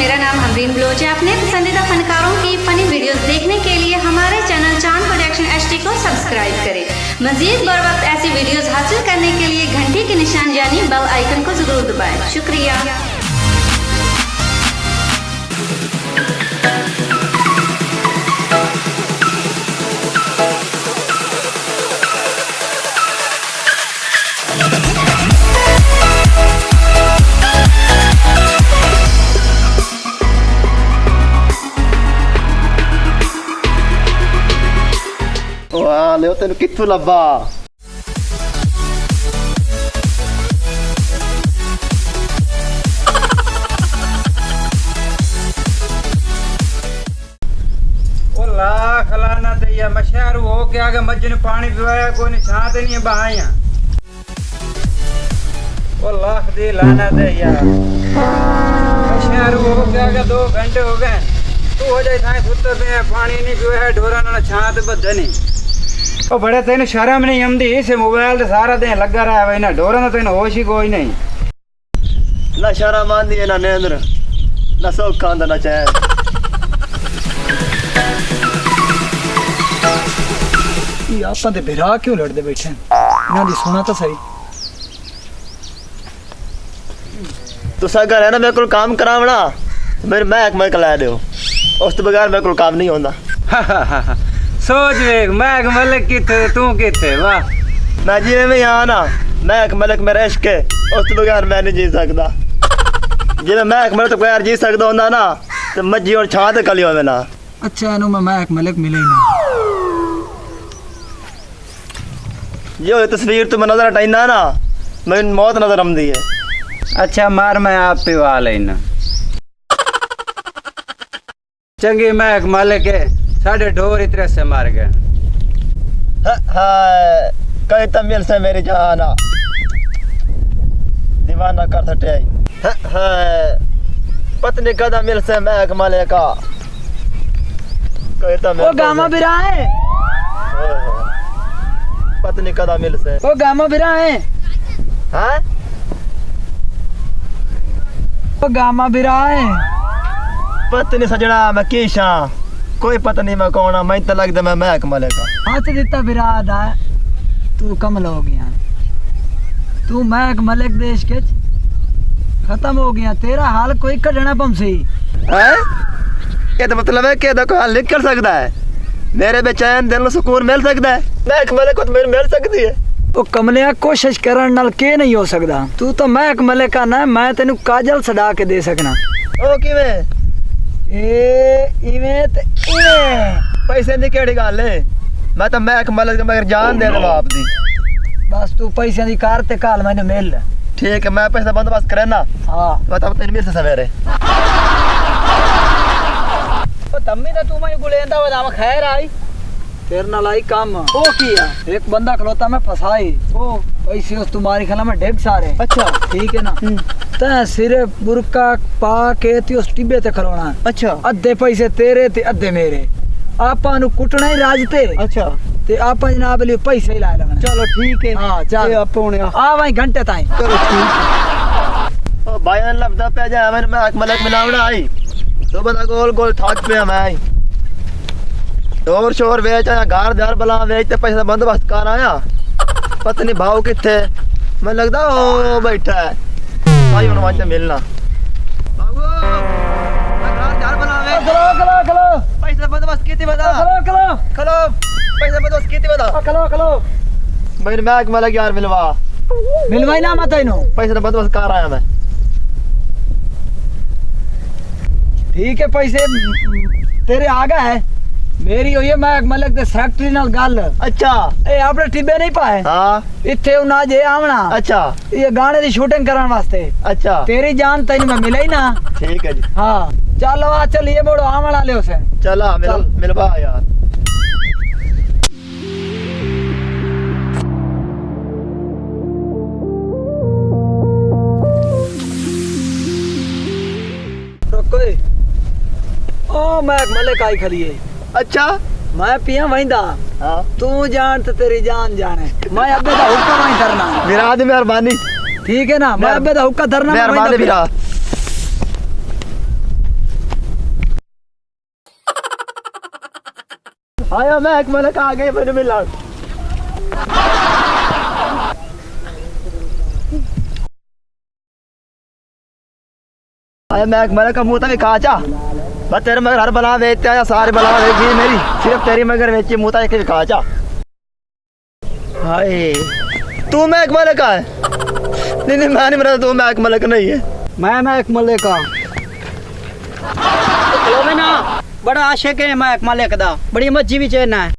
मेरा नाम अमरीन बलोच है। अपने पसंदीदा फनकारों की फनी वीडियोस देखने के लिए हमारे चैनल चांद प्रोडक्शन HD को सब्सक्राइब करें। मजीद बर वक्त ऐसी वीडियोस हासिल करने के लिए घंटी के निशान यानी बेल आइकन को जरूर दबाएं। शुक्रिया। ਵਾਹ ਲਿਓ ਤੈਨੂੰ ਕਿੱਥੋਂ ਲੱਭਾ ਉਹ ਲਾ ਖਲਾਨਾ ਤੇ ਯਾ ਮਸ਼ਹਰ ਹੋ ਕੇ ਆਗੇ ਮੱਝ ਨੂੰ ਪਾਣੀ ਪਿਵਾਇਆ ਕੋਈ ਨਹੀਂ ਛਾਂ ਤੇ ਨਹੀਂ ਬਹਾਇਆ ਉਹ ਲੱਖ ਦੀ ਲਾਨਾ ਤੇ ਯਾਰ ਮਸ਼ਹਰ ਹੋ ਕੇ ਆਗੇ 2 घंटे हो गए तू हो जाए थाए सुत पे पानी नहीं पिवाया ढोरा नाल छां ते बद्ध नहीं ओ बड़े तेन शर्म नहीं आंदी इस मोबाइल ते सारा दिन लगा रहा है ना ढोरा ना तेन होश ही कोई नहीं ਨਾ ਸ਼ਰਮ ਆਂਦੀ ਹੈ ਨਾ ਨੇਂਦਰ ਨਾ ਸੌਖਾ ਆਂਦਾ ਨਾ ਚੈਨ ਇਹ ਆਪਾਂ ਦੇ ਬਿਰਾ ਕਿਉਂ ਲੜਦੇ ਬੈਠੇ ਇਹਨਾਂ ਦੀ ਸੁਣਾ ਤਾਂ ਸਹੀ ਤੁਸੀਂ ਘਰ ਹੈ ਨਾ ਮੇਰੇ ਕੋਲ ਕੰਮ ਕਰਾਵਣਾ ਮੇਰੇ ਮੈਂ ਕਲਾ ਦਿਓ ਉਸ ਤੋਂ ਬਗੈਰ ਮੇਰੇ ਕੋਲ ਕੰਮ ਨਹੀਂ ਹੁੰਦਾ सोच वेख मैं मलिक किथे तू किथे वाह मैं जिवें भी हाँ ना मैं एक मलिक मेरा इश्क है उस तो बगैर मैं नहीं जी सकता जिवें मैं एक मलिक तो बगैर जी सकता होंदा ना तो मज्जी और छां ते कली होवे ना अच्छा ਇਹਨੂੰ ਮੈਂ ਮਹਿਕ ਮਲਿਕ ਮਿਲੇ ਹੀ ਨਾ ये तस्वीर तो मैं नजर हटाइना ना मेरी मौत नजर आंदी है अच्छा मार मैं आप पिवा लेना चंगी महक मालिक है साढ़े ढोर इतने से मार गए कहीं तब मिल से मेरी जाना दीवाना कर सटे पत्नी कदा मिल से मैं कमाले का कहीं तब ਉਹ ਗਾਮਾ ਬਿਰਾ ਹੈ पत्नी कदा मिल से ਉਹ ਗਾਮਾ ਬਿਰਾ ਹੈ हाँ ਉਹ ਗਾਮਾ ਬਿਰਾ ਹੈ पत्नी सजना मैं कीशा कोई पता नहीं मैं कौन मैं तो लगता मैं महक मले का ਹੱਥ ਦਿੱਤਾ ਬਿਰਾ ਦਾ ਤੂੰ ਕਮਲ ਹੋ ਗਿਆ ਤੂੰ ਮਹਿਕ ਮਲਿਕ ਦੇਸ਼ ਕੇ खत्म हो गया तेरा हाल कोई कढ़ना पमसी है ये तो मतलब है कि देखो हाल लिख कर सकता है मेरे बेचैन दिल को सुकून मिल सकता है महक मलिक को तो मेरी मिल सकती है ਉਹ ਕਮਲਿਆ ਕੋਸ਼ਿਸ਼ ਕਰਨ ਨਾਲ ਕੀ ਨਹੀਂ ਹੋ ਸਕਦਾ ਤੂੰ ਤਾਂ ਮਹਿਕ ਮਲਿਕ ਆ ਨਾ ਮੈਂ ਤੈਨੂੰ ਕਾਜਲ ਛਡਾ ਕੇ ਦੇ ਸਕਣਾ ओ किवें ਇਹ ਇਵੇਂ ਤੇ ਇਵੇਂ पैसे की केड़ी गल है मैं तो महक मलिक मगर जान दे दूं आप दी ਬਸ ਤੂੰ ਪੈਸਿਆਂ ਦੀ ਕਾਰ ਤੇ ਕਾਲ ਮੈਨੂੰ ਮਿਲ ठीक है मैं पैसा बंदोबस्त करे ना ਹਾਂ मैं तो तेन मिल से सवेरे ਉਹ ਤੰਮੀ ਤਾਂ ਤੂੰ ਮੈਨੂੰ ਗੁਲੇਂਦਾ ਵਦਾ ਮੈਂ ਖੈਰ ਆਈ ਤੇਰੇ ਨਾਲ ਆਈ ਕੰਮ ਉਹ ਕੀ ਆ ਇੱਕ ਬੰਦਾ ਖਲੋਤਾ ਮੈਂ ਫਸਾਈ ਉਹ ਪੈਸੇ ਉਸ तुम्हारी ਖਲਾ ਮੈਂ ਡਿੱਗ ਸਾਰੇ अच्छा ਠੀਕ ਹੈ ਨਾ ਤਾਂ ਸਿਰੇ ਬੁਰਕਾ ਪਾ ਕੇ ਤੇ ਉਸ ਟਿੱਬੇ ਤੇ ਖਲੋਣਾ अच्छा ਅੱਧੇ ਪੈਸੇ ਤੇਰੇ ਤੇ ਅੱਧੇ ਮੇਰੇ ਆਪਾਂ ਨੂੰ ਕੁੱਟਣਾ ਹੀ ਰਾਜ ਤੇ अच्छा ਤੇ ਆਪਾਂ ਜਨਾਬ ਲਈ ਪੈਸੇ ਹੀ ਲਾ ਲੈਣਾ चलो ठीक है हाँ, चल। ये आप होने ਆ ਵਾਂ ਘੰਟੇ ਤਾਈਂ चलो ठीक ओ भाई ने लफदा पे जा मैंने महक मलिक मिलावना आई तो बता गोल गोल थक पे मैं आई शोर शोर वेच आया घर दार बला वेच ते पैसा बंदोबस्त कर आया पता नहीं भाव किथे मैं लगदा ओ बैठा है भाई हुन वांचे मिलना बाबू घर दार बला वेच ਖਲੋ ਖਲੋ ਖਲੋ पैसा बंदोबस्त कीती बता ਖਲੋ ਖਲੋ खलो पैसा बंदोबस्त कीती बता ਖਲੋ ਖਲੋ मेरे महक मलिक यार मिलवा ਮਿਲਵਾਈ ਨਾ ਮੈਂ ਤੈਨੂੰ पैसे का बंदोबस्त कर आया मैं ठीक है पैसे तेरे आ गए है मेरी हुई है मैं मलिक दे सेक्रेटरी नाल गल अच्छा ए आपने टिब्बे नहीं पाए हाँ इथे ना जे आवना अच्छा ये गाने दी शूटिंग करन वास्ते अच्छा तेरी जान तैਨੂੰ मैं मिला ही ना ठीक है जी हाँ चल आ चलिए बोलो आवना ले उसे चला चल। मिलवा यार रुको ओ मैं मलिक आई खड़ी है अच्छा मैं पिया वहींदा हाँ तू जान तो तेरी जान जाने मैं अबे दा हुक्म नहीं करना विराट दी मेहरबानी ठीक है ना मैं अबे दा हुक्म धरना मेहरबानी विराट आया मैं एक मलक आ गए मैंने मिला आया मैं एक मलक का मुंह तक खाचा बस तेरे मगर हर बला बेचते आया सारे बला बेची मेरी सिर्फ तेरी मगर बेची मुंह तक खाचा हाय तू मैं एक मलक है नहीं नहीं मैं नहीं मरा तू मैं एक मलक नहीं है मैं एक मल्ले का तो ना बड़ा आशिक है मैं एक मल्ले का बड़ी मच्छी भी चेना है